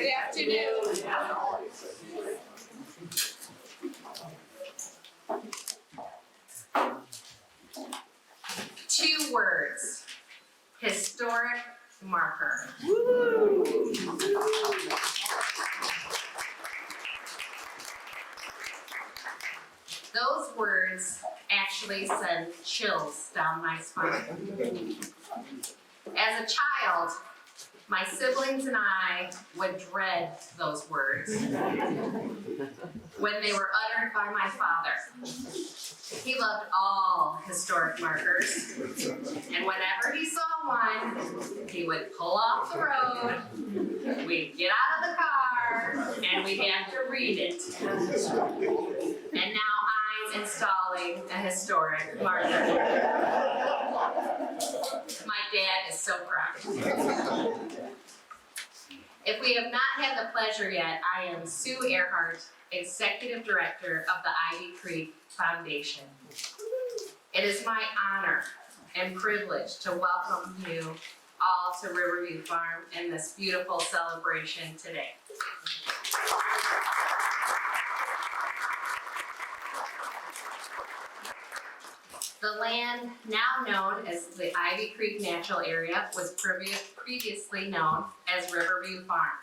Good afternoon. 2 words, historic marker. Those words actually send chills down my spine. As a child, my siblings and I would dread those words when they were uttered by my father. He loved all historic markers, and whenever he saw one, he would pull off the road, we'd get out of the car, and we'd have to read it. And now I'm installing a historic marker. My dad is so proud. If we have not had the pleasure yet, I am Sue Earhart, Executive Director of the Ivy Creek Foundation. It is my honor and privilege to welcome you all to Riverview Farm in this beautiful celebration today. The land now known as the Ivy Creek Natural Area was previously known as Riverview Farm.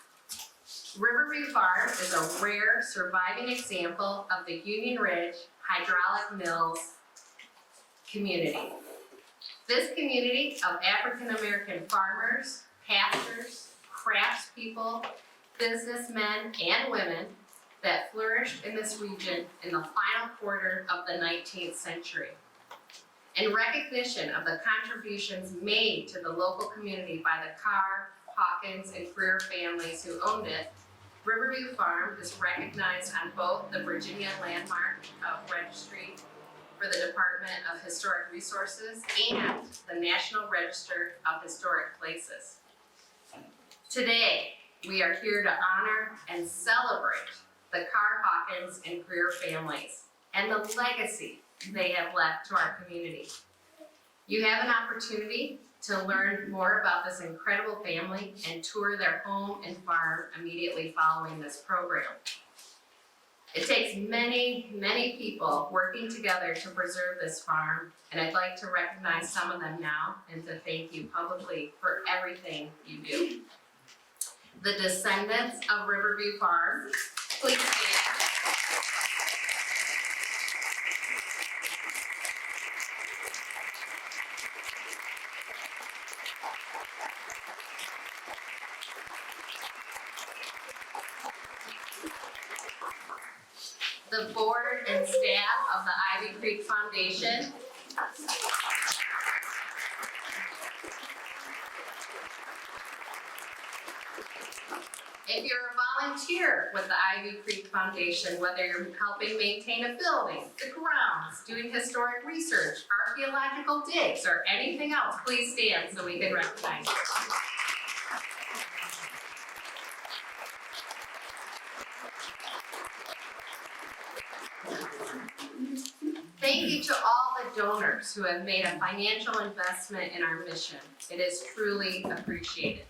Riverview Farm is a rare surviving example of the Union Ridge Hydraulic Mills community. This community of African American farmers, pastors, craftspeople, businessmen, and women that flourished in this region in the final quarter of the 19th century. In recognition of the contributions made to the local community by the Carr, Hawkins, and Greer families who owned it, Riverview Farm is recognized on both the Virginia Landmark Registry for the Department of Historic Resources and the National Register of Historic Places. Today, we are here to honor and celebrate the Carr, Hawkins, and Greer families and the legacy they have left to our community. You have an opportunity to learn more about this incredible family and tour their home and farm immediately following this program. It takes many, many people working together to preserve this farm, and I'd like to recognize some of them now and to thank you publicly for everything you do. The descendants of Riverview Farm, please stand. The board and staff of the Ivy Creek Foundation. If you're a volunteer with the Ivy Creek Foundation, whether you're helping maintain a building, the grounds, doing historic research, archaeological digs, or anything else, please stand so we can recognize you. Thank you to all the donors who have made a financial investment in our mission. It is truly appreciated.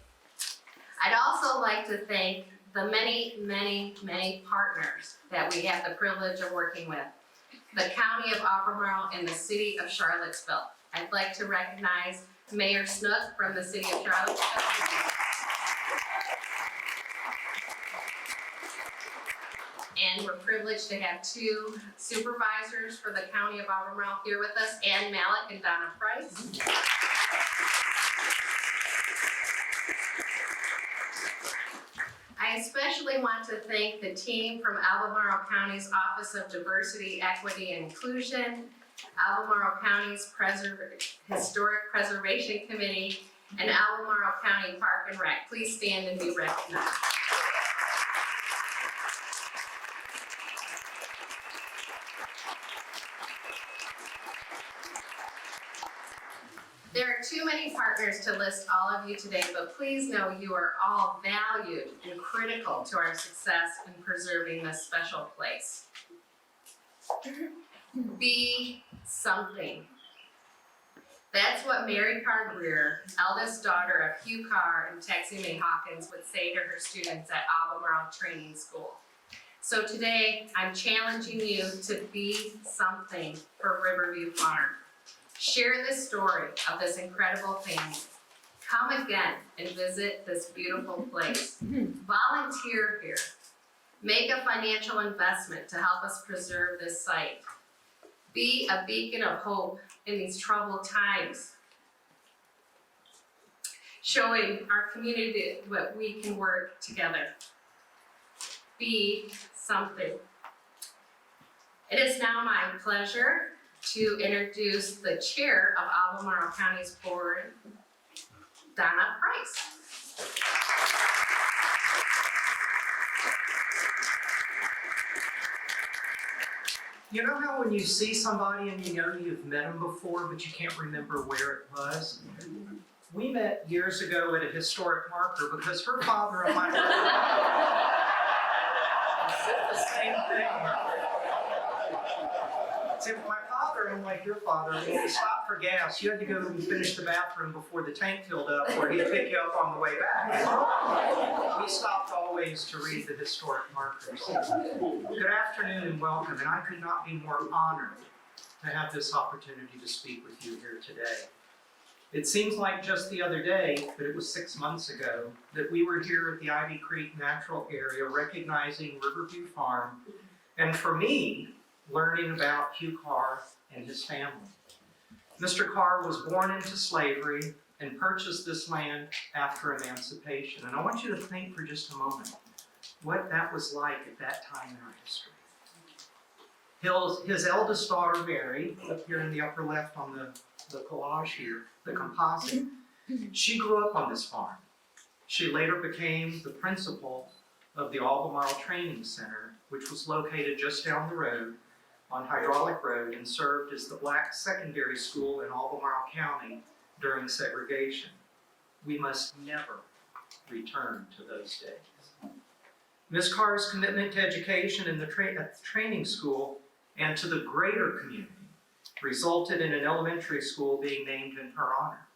I'd also like to thank the many, many, many partners that we have the privilege of working with. The County of Albemarle and the City of Charlottesville. I'd like to recognize Mayor Snook from the City of Charlottesville. And we're privileged to have 2 supervisors for the County of Albemarle here with us, Ann Malik and Donna Price. I especially want to thank the team from Albemarle County's Office of Diversity, Equity, and Inclusion, Albemarle County's Historic Preservation Committee, and Albemarle County Park and Rec. Please stand and be recognized. There are too many partners to list all of you today, but please know you are all valued and critical to our success in preserving this special place. Be something. That's what Mary Carr Greer, eldest daughter of Hugh Carr and Texie Mae Hawkins, would say to her students at Albemarle Training School. So today, I'm challenging you to be something for Riverview Farm. Share this story of this incredible family. Come again and visit this beautiful place. Volunteer here. Make a financial investment to help us preserve this site. Be a beacon of hope in these troubled times, showing our community that we can work together. Be something. It is now my pleasure to introduce the chair of Albemarle County's board, Donna Price. You know how when you see somebody and you know you've met them before, but you can't remember where it was? We met years ago at a historic marker because her father and my mother said the same thing. See, my father, unlike your father, when we stopped for gas, you had to go and finish the bathroom before the tank filled up, or he'd pick you up on the way back. We stopped always to read the historic markers. Good afternoon and welcome, and I could not be more honored to have this opportunity to speak with you here today. It seems like just the other day, but it was 6 months ago, that we were here at the Ivy Creek Natural Area recognizing Riverview Farm, and for me, learning about Hugh Carr and his family. Mr. Carr was born into slavery and purchased this land after emancipation. And I want you to think for just a moment what that was like at that time in our history. His eldest daughter, Mary, up here in the upper left on the collage here, the composite, she grew up on this farm. She later became the principal of the Albemarle Training Center, which was located just down the road on Hydraulic Road and served as the black secondary school in Albemarle County during segregation. We must never return to those days. Ms. Carr's commitment to education in the training school and to the greater community resulted in an elementary school being named in her honor.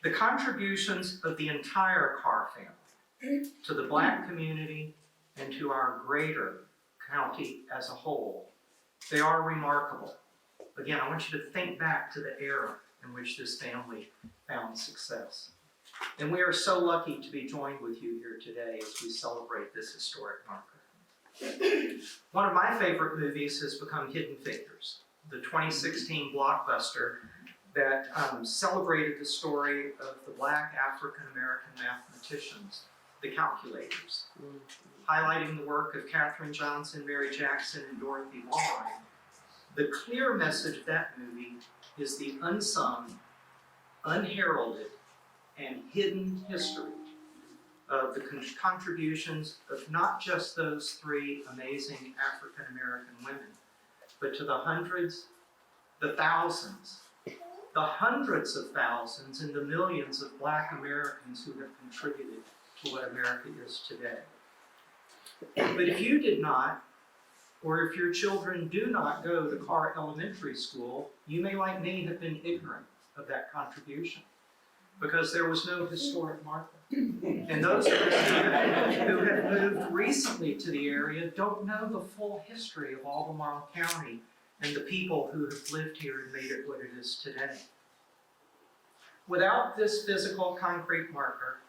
The contributions of the entire Carr family to the black community and to our greater county as a whole, they are remarkable. Again, I want you to think back to the era in which this family found success. And we are so lucky to be joined with you here today as we celebrate this historic marker. One of my favorite movies has become Hidden Figures, the 2016 blockbuster that celebrated the story of the black African-American mathematicians, the calculators, highlighting the work of Katherine Johnson, Mary Jackson, and Dorothy Long. The clear message of that movie is the unsung, unheralded, and hidden history of the contributions of not just those three amazing African-American women, but to the hundreds, the thousands, the hundreds of thousands, and the millions of black Americans who have contributed to what America is today. But if you did not, or if your children do not go to Carr Elementary School, you may, like me, have been ignorant of that contribution because there was no historic marker. And those of us who have moved recently to the area don't know the full history of Albemarle County and the people who have lived here and made it what it is today. Without this physical concrete marker,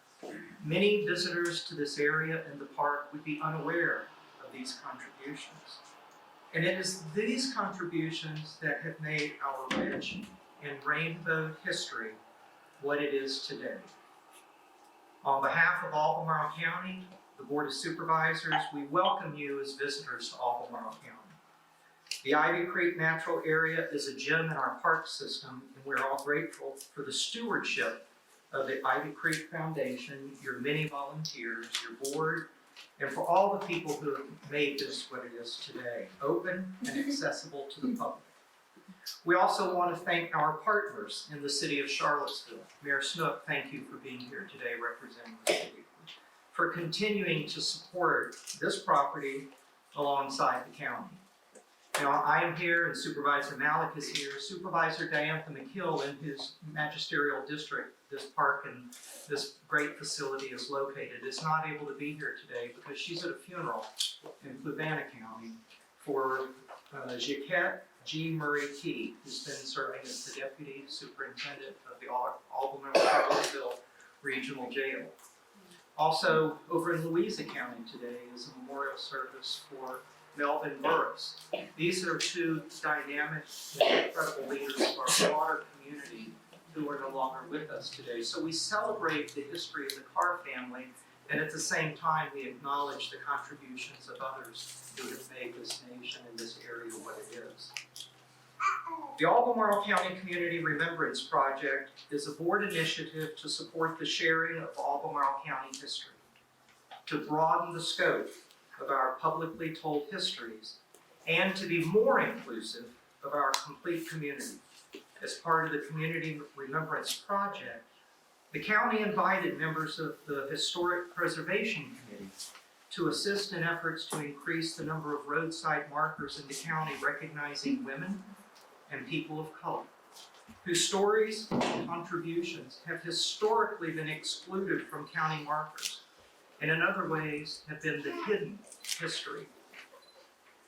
many visitors to this area and the park would be unaware of these contributions. And it is these contributions that have made our rich and rainbow history what it is today. On behalf of Albemarle County, the Board of Supervisors, we welcome you as visitors to Albemarle County. The Ivy Creek Natural Area is a gem in our park system, and we're all grateful for the stewardship of the Ivy Creek Foundation, your many volunteers, your board, and for all the people who have made this what it is today, open and accessible to the public. We also want to thank our partners in the city of Charlottesville. Mayor Snook, thank you for being here today representing the city, for continuing to support this property alongside the county. Now, I am here and Supervisor Malik is here. Supervisor Diantha McKill in his magisterial district, this park and this great facility is located, is not able to be here today because she's at a funeral in Fluvanna County for Jaquette G. Murray Key, who's been serving as the Deputy Superintendent of the Albemarle Regional Jail. Also, over in Louisa County today is a memorial service for Melvin Burris. These are two dynamic and incredible leaders of our broader community who are no longer with us today. So we celebrate the history of the Carr family, and at the same time we acknowledge the contributions of others who have made this nation and this area what it is. The Albemarle County Community Remembrance Project is a board initiative to support the sharing of Albemarle County history, to broaden the scope of our publicly told histories, and to be more inclusive of our complete community. As part of the Community Remembrance Project, the county invited members of the Historic Preservation Committee to assist in efforts to increase the number of roadside markers in the county recognizing women and people of color, whose stories and contributions have historically been excluded from county markers, and in other ways have been the hidden history.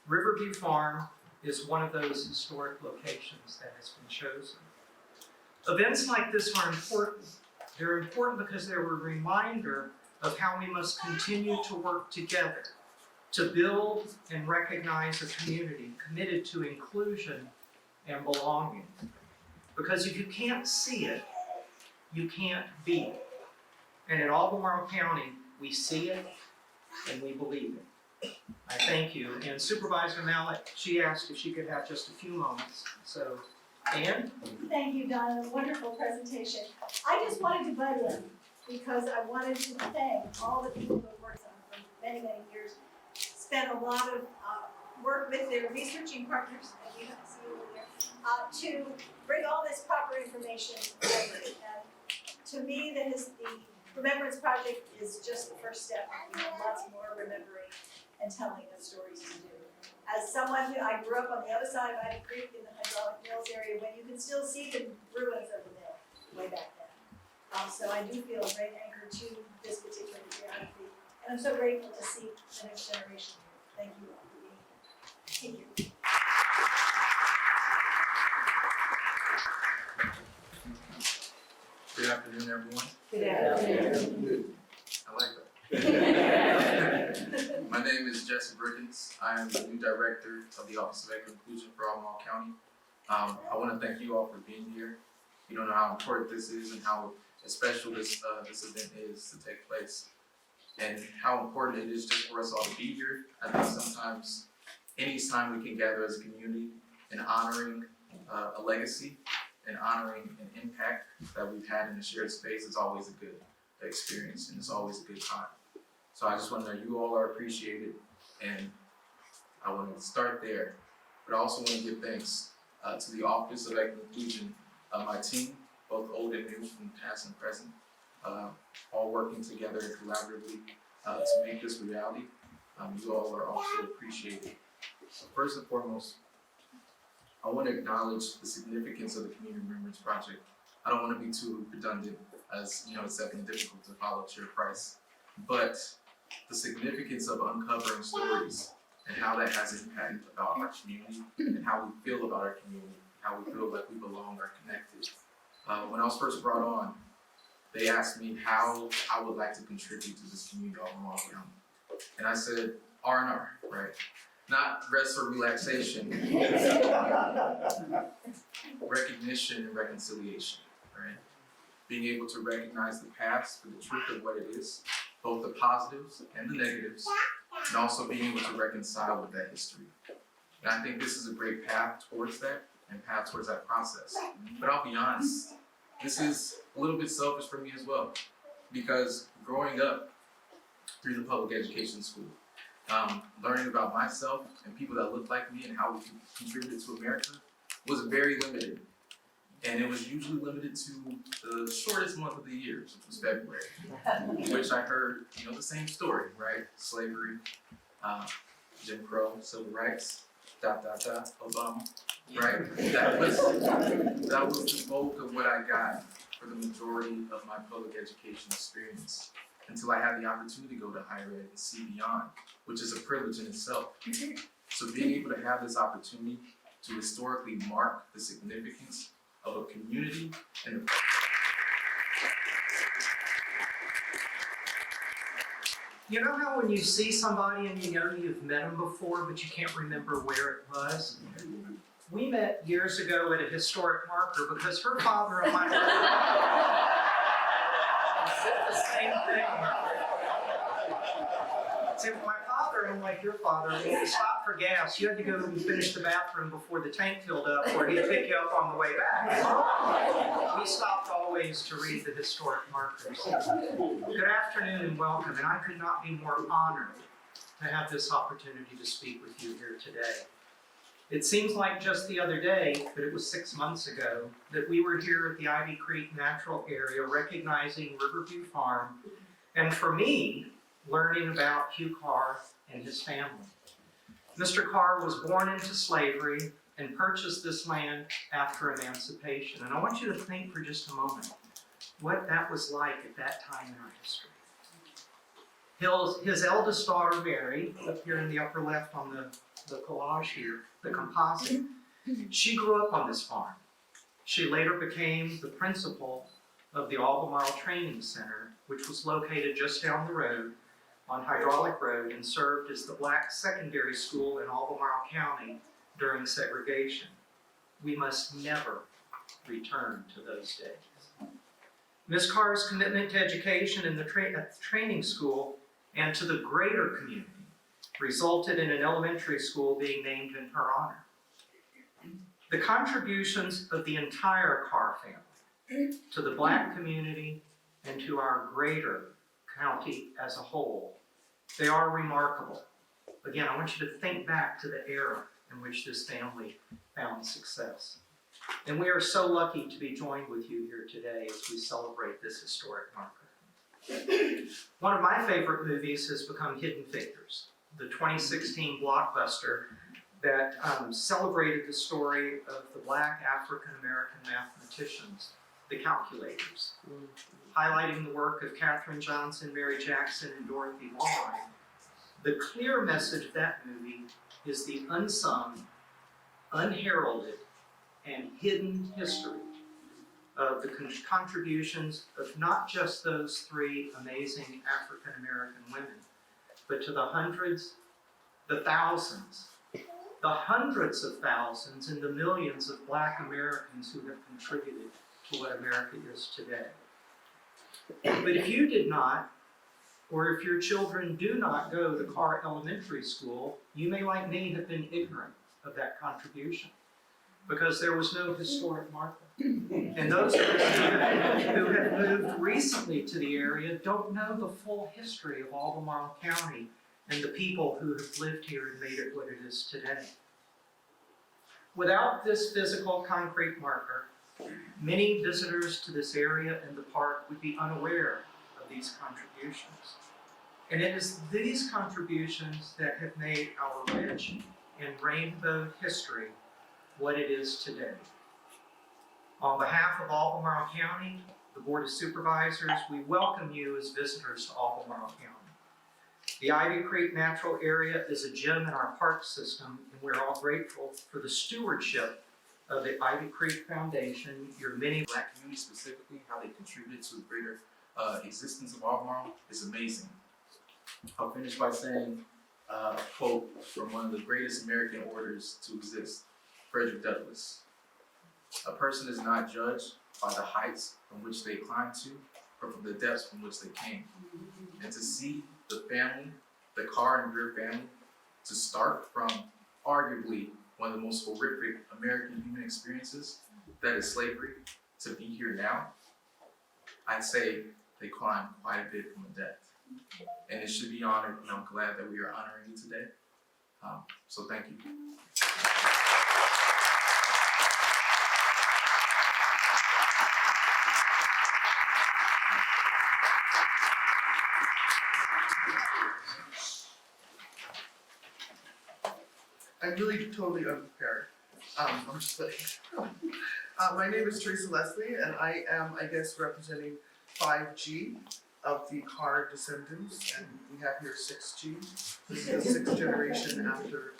Riverview Farm is one of those historic locations that has been chosen. Events like this are important. They're important because they're a reminder of how we must continue to work together to build and recognize a community committed to inclusion and belonging. Because if you can't see it, you can't be it. And in Albemarle County, we see it and we believe it. I thank you. And Supervisor Malik, she asked if she could have just a few moments. So, Ann? Thank you, Donna. Wonderful presentation. I just wanted to butt in because I wanted to thank all the people who have worked on it for many, many years. Spent a lot of work with their researching partners, and you don't see over there, to bring all this proper information together. And to me, the Remembrance Project is just the first step. We have lots more remembering and telling of stories to do. As someone who, I grew up on the other side of Ivy Creek in the hydraulic mills area, when you can still see the ruins of the mill way back then. So I do feel a great anchor to this particular geography, and I'm so grateful to see the next generation here. Thank you all for being here. Thank you. Good afternoon, everyone. Good afternoon. I like that. My name is Jesse Brickens. I am the new director of the Office of Equity Inclusion for Albemarle County. I want to thank you all for being here. You don't know how important this is and how special this event is to take place, and how important it is just for us all to be here. I think sometimes, any time we can gather as a community and honoring a legacy and honoring an impact that we've had in the shared space is always a good experience, and it's always a good time. So I just want to know you all are appreciated, and I want to start there. But I also want to give thanks to the Office of Equity Inclusion, my team, both old and new, from past and present, all working together collaboratively to make this reality. You all are also appreciated. So first and foremost, I want to acknowledge the significance of the Community Remembrance Project. I don't want to be too redundant, as you know, it's definitely difficult to follow Chair Price, but the significance of uncovering stories and how that has impact about our community and how we feel about our community, how we feel like we belong or connected. When I was first brought on, they asked me how I would like to contribute to this community of Albemarle County. And I said, R&R, right? Not rest or relaxation, recognition and reconciliation, right? Being able to recognize the past for the truth of what it is, both the positives and the negatives, and also being able to reconcile with that history. And I think this is a great path towards that, and path towards that process. But I'll be honest, this is a little bit selfish for me as well, because growing up through the public education school, learning about myself and people that look like me and how we contributed to America was very limited. And it was usually limited to the shortest month of the year, which was February, in which I heard, the same story, right? Slavery, Jim Crow, civil rights. Obama, right? That was the bulk of what I got for the majority of my public education experience until I had the opportunity to go to higher ed and see beyond, which is a privilege in itself. So being able to have this opportunity to historically mark the significance of a community and You know how when you see somebody and you know you've met them before, but you can't remember where it was? We met years ago at a historic marker because her father and my mother did the same thing. See, my father, unlike your father, when you stopped for gas, you had to go and finish the bathroom before the tank filled up, or he'd pick you up on the way back. We stopped always to read the historic markers. Good afternoon and welcome, and I could not be more honored to have this opportunity to speak with you here today. It seems like just the other day, but it was 6 months ago, that we were here at the Ivy Creek Natural Area recognizing Riverview Farm, and for me, learning about Hugh Carr and his family. Mr. Carr was born into slavery and purchased this land after emancipation. And I want you to think for just a moment what that was like at that time in our history. His eldest daughter, Mary, up here in the upper left on the collage here, the composite, she grew up on this farm. She later became the principal of the Albemarle Training Center, which was located just down the road on Hydraulic Road and served as the black secondary school in Albemarle County during segregation. We must never return to those days. Ms. Carr's commitment to education in the training school and to the greater community resulted in an elementary school being named in her honor. The contributions of the entire Carr family to the black community and to our greater county as a whole, they are remarkable. Again, I want you to think back to the era in which this family found success. And we are so lucky to be joined with you here today as we celebrate this historic marker. One of my favorite movies has become Hidden Figures, the 2016 blockbuster that celebrated the story of the black African-American mathematicians, the calculators, highlighting the work of Katherine Johnson, Mary Jackson, and Dorothy Long. The clear message of that movie is the unsung, unheralded, and hidden history of the contributions of not just those three amazing African-American women, but to the hundreds, the thousands, the hundreds of thousands, and the millions of black Americans who have contributed to what America is today. But if you did not, or if your children do not go to Carr Elementary School, you may, like me, have been ignorant of that contribution because there was no historic marker. And those of us who have moved recently to the area don't know the full history of Albemarle County and the people who have lived here and made it what it is today. Without this physical concrete marker, many visitors to this area and the park would be unaware of these contributions. And it is these contributions that have made our rich and rainbowed history what it is today. On behalf of Albemarle County, the Board of Supervisors, we welcome you as visitors to Albemarle County. The Ivy Creek Natural Area is a gem in our park system, and we're all grateful for the stewardship of the Ivy Creek Foundation, your many black community specifically, how they contributed to the greater existence of Albemarle is amazing. I'll finish by saying a quote from one of the greatest American orators to exist, Frederick Douglass. A person is not judged by the heights from which they climbed to, or from the depths from which they came. And to see the family, the Carr and Greer family, to start from arguably one of the most horrific American human experiences, that is slavery, to be here now, I'd say they climbed quite a bit from the depth. And it should be honored, and I'm glad that we are honoring you today. So thank you. I'm really totally unprepared. I'm just like, my name is Teresa Leslie, and I am, I guess, representing 5G of the Carr descendants, and we have here 6G. This is the sixth generation after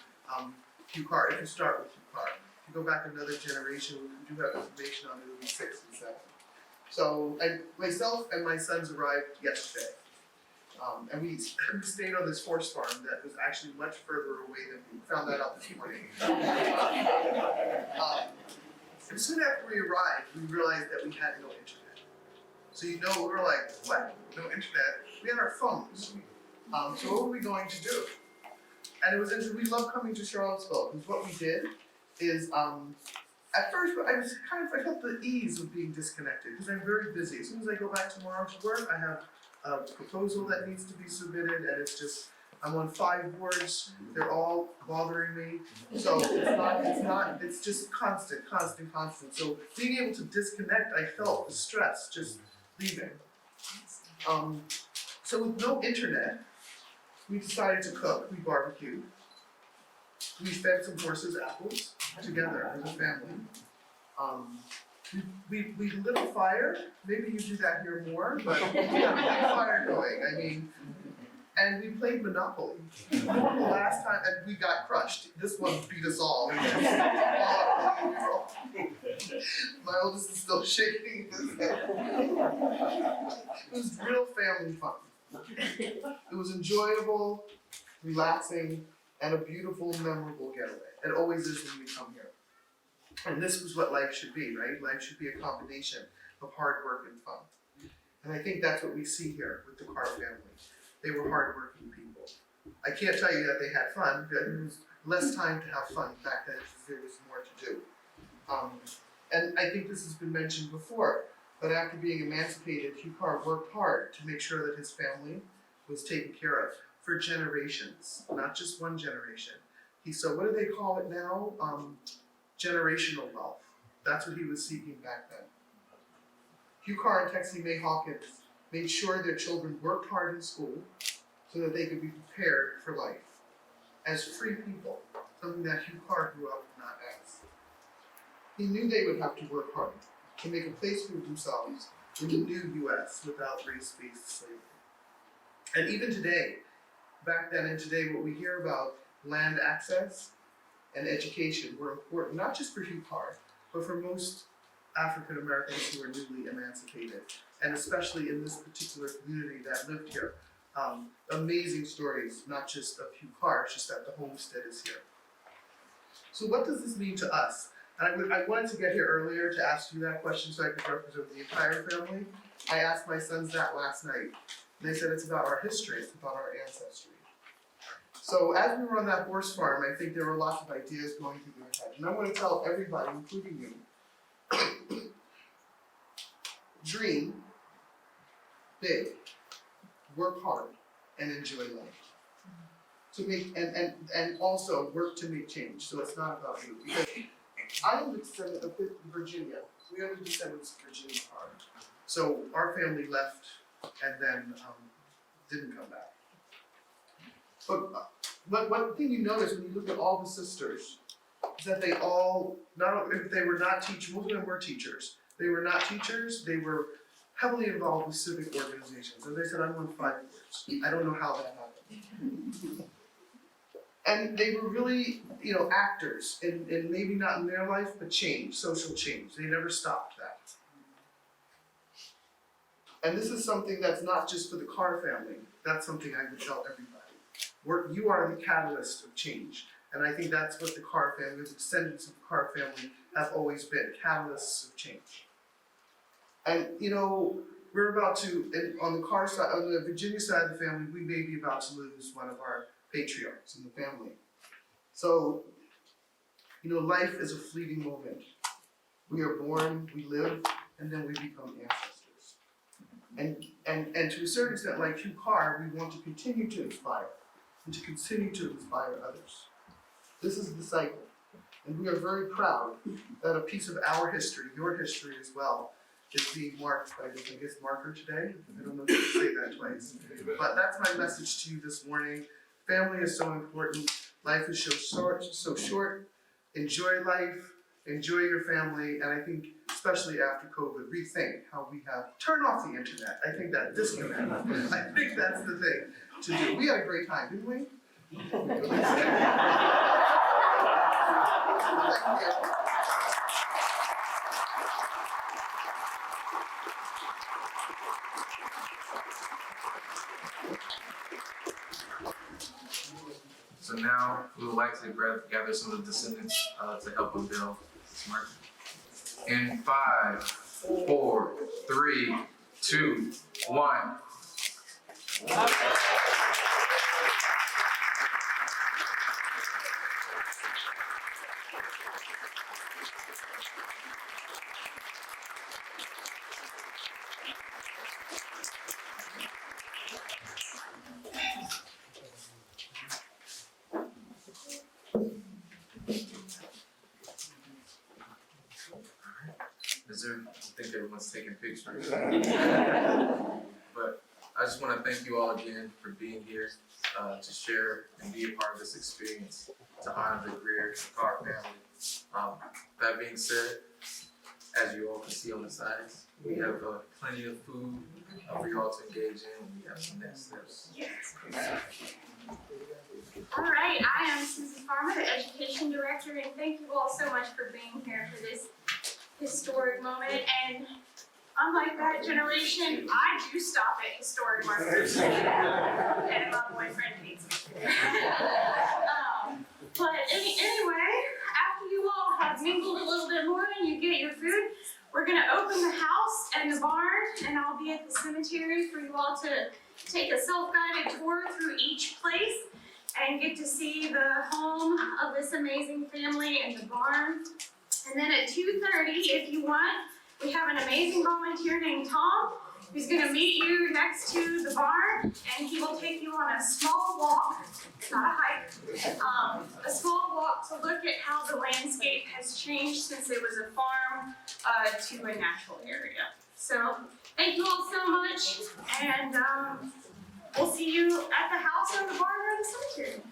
Hugh Carr. If you start with Hugh Carr, if you go back another generation, we do have information on it, it'll be 6 and 7. So, myself and my sons arrived yesterday. And we stayed on this horse farm that was actually much further away than we found that out this morning. And soon after we arrived, we realized that we had no internet. So we were like, what? No internet? We had our phones. So what were we going to do? And it was interesting. We love coming to Charlottesville because what we did is, at first I felt the ease of being disconnected because I'm very busy. As soon as I go back tomorrow to work, I have a proposal that needs to be submitted, and it's just, I'm on 5 boards, they're all bothering me. So it's just constant. So being able to disconnect, I felt the stress just leaving. So with no internet, we decided to cook, we barbecued. We fed some horses apples together as a family. We lit a fire, maybe you do that here more, but we had a big fire going, and we played Monopoly. The last time, and we got crushed. This one beat us all. My oldest is still shaking his head. It was real family fun. It was enjoyable, relaxing, and a beautiful, memorable getaway. It always is when we come here. And this was what life should be, right? Life should be a combination of hard work and fun. And I think that's what we see here with the Carr family. They were hardworking people. I can't tell you that they had fun, because there was less time to have fun back then because there was more to do. And I think this has been mentioned before, but after being emancipated, Hugh Carr worked hard to make sure that his family was taken care of for generations, not just one generation. So what do they call it now? Generational wealth. That's what he was seeking back then. Hugh Carr and Texie Mae Hawkins made sure their children worked hard in school so that they could be prepared for life as free people, something that Hugh Carr grew up not as. He knew they would have to work hard to make a place for themselves in the new U.S. without race-based slavery. And even today, back then and today, what we hear about land access and education were important, not just for Hugh Carr, but for most African Americans who are newly emancipated, and especially in this particular community that lived here. Amazing stories, not just of Hugh Carr, it's just that the homestead is here. So what does this mean to us? And I wanted to get here earlier to ask you that question so I could represent the entire family. I asked my sons that last night, and they said it's about our history, it's about our ancestry. So as we were on that horse farm, I think there were lots of ideas going through their head. And I want to tell everybody, including you, dream big, work hard, and enjoy life. To make and also work to make change. So it's not about you. Because I am the descendant of Virginia. We are the descendants of Virginia Carr. So our family left and then didn't come back. But one thing you notice when you look at all the sisters is that they all, if they were not teachers, most of them were teachers. They were not teachers, they were heavily involved with civic organizations. As I said, I'm on 5 boards. I don't know how that happened. And they were really, actors, and maybe not in their life, but change, social change. They never stopped that. And this is something that's not just for the Carr family. That's something I would tell everybody. You are the catalyst of change. And I think that's what the Carr family, the descendants of the Carr family, have always been, catalysts of change. And we're about to, on the Carr side, on the Virginia side of the family, we may be about to lose one of our patriarchs in the family. So, life is a fleeting moment. We are born, we live, and then we become ancestors. And to a certain extent, like Hugh Carr, we want to continue to inspire and to continue to inspire others. This is the cycle. And we are very proud that a piece of our history, your history as well, is being marked by this, marker today. I don't know if you can say that twice. But that's my message to you this morning. Family is so important. Life is so short. Enjoy life, enjoy your family, and I think, especially after COVID, rethink how we have, turn off the internet. I think that disconnect, I think that's the thing to do. We had a great time, didn't we? Thank you. So now we would like to gather some of the descendants to help unveil this marker. In 5, 4, 3, 2, 1. I think everyone's taking pictures. But I just want to thank you all again for being here to share and be a part of this experience to honor the Greer Carr family. That being said, as you all can see on the sides, we have plenty of food for you all to engage in. We have some next steps. All right, I am Susan Farmer, the Education Director, and thank you all so much for being here for this historic moment. And unlike that generation, I do stop at historic markers. And my boyfriend hates me. But anyway, after you all have mingled a little bit more and you get your food, we're gonna open the house and the barn, and I'll be at the cemetery for you all to take a self-guided tour through each place and get to see the home of this amazing family and the barn. And then at 2:30, if you want, we have an amazing volunteer named Tom who's gonna meet you next to the barn, and he will take you on a small walk, not a hike, a small walk to look at how the landscape has changed since it was a farm to a natural area. So thank you all so much, and we'll see you at the house or the barn or the cemetery.